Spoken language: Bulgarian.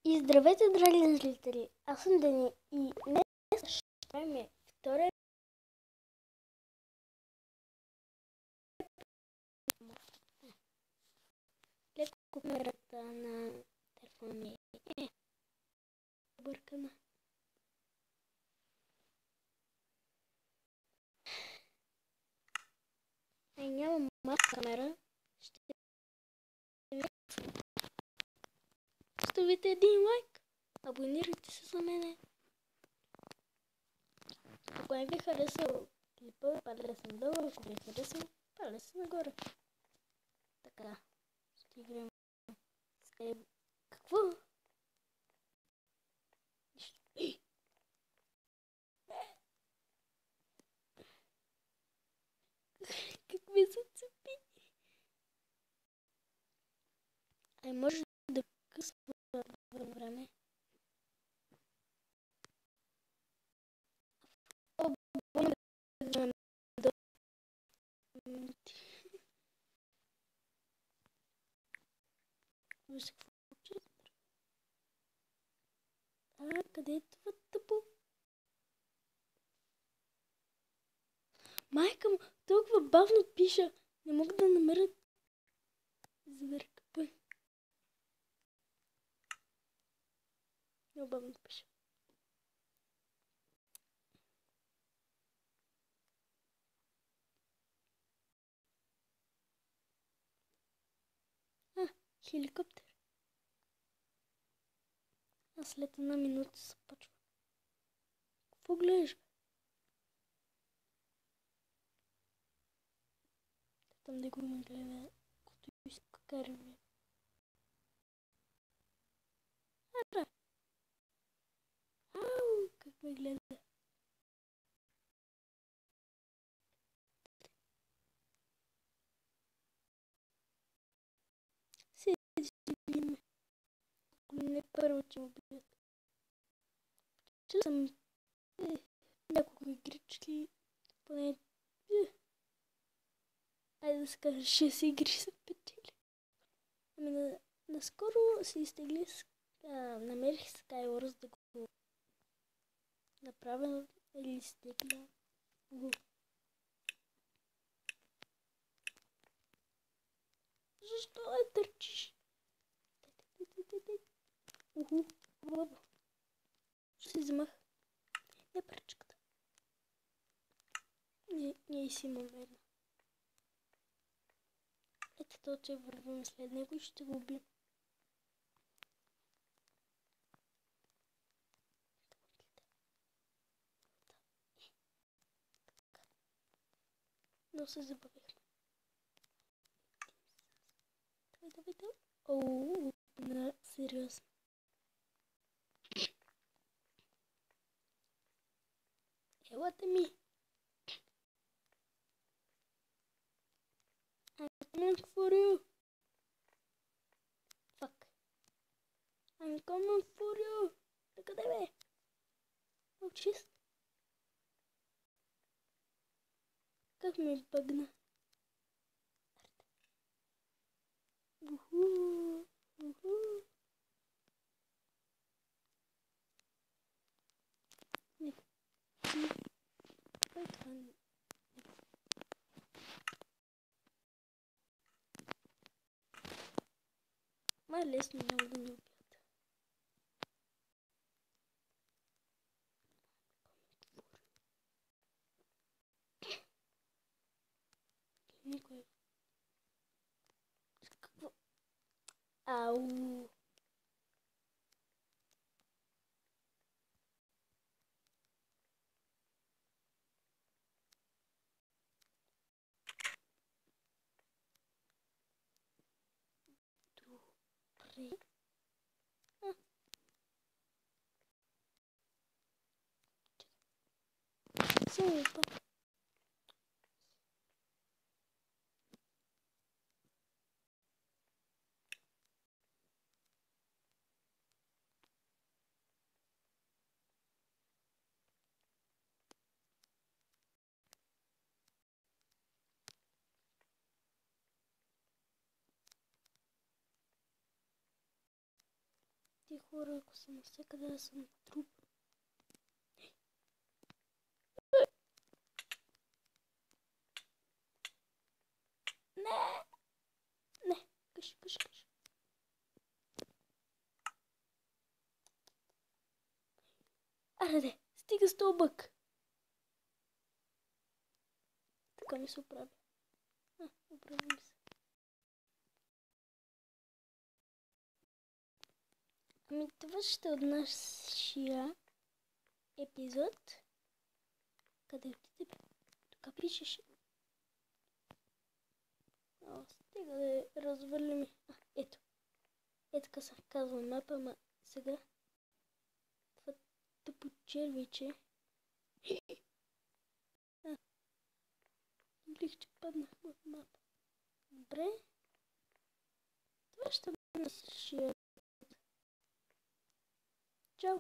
И здравейте, драги зрители! Аз съм Дани и днес ще правим втория след камерата на телефона ми е бъркана. Нямам малка камера. Ще оставите един лайк. Абонирайте се за мене. Ако не ви е харесал клипа, палете надолу. Ако ви е харесал, палете нагоре. Така. Ще играем с теб. Какво? Как ми се цепи? Ай, може да късва време. Виж какво чувствам. Къде е това тъпо? Майка му, толкова бавно пиша. Не мога да намеря заверка. Много бавно пиша. Хеликоптер. А след една минута се почва. Какво гледаш, бе? Там да го ме гледа, като иска караме. Ау, как ме гледа. Седи ме. Не първо, че убият. Че съм няколко игрички, поне айде да се кажа 6 игри са печели. Ами наскоро си изтегли, намерих Skywars да го направя или изтегля го. Защо не търчиш? Баба. Ще си вземах. Не пръчката. Ние си имаме една. Ето то, че вървим след него и ще го убим. Но се забавихме. Давай. Оу, сериозно. Елате ми. I'm coming for you. Fuck. I'm coming for you. Къде бе? Мълчис. Как ме бъгна? Уху. Не. Кой това не? Май лесно няма да ми убият. Никой. Какво? Ау. Добре. Супа. Ти хора, ако съм навсякъде, да съм труп. Не! Не! Кажи. Аре, стига с този бък. Така ми се оправя. Оправим се. Ами това ще от нашия епизод. Къде отиде? Тук пишеш. Стига да развалим. Ето. Така се казва мапа, ама сега това тъпо червиче. Блих, че паднах в мапа. Добре. Това ще бъде нашия. Чао!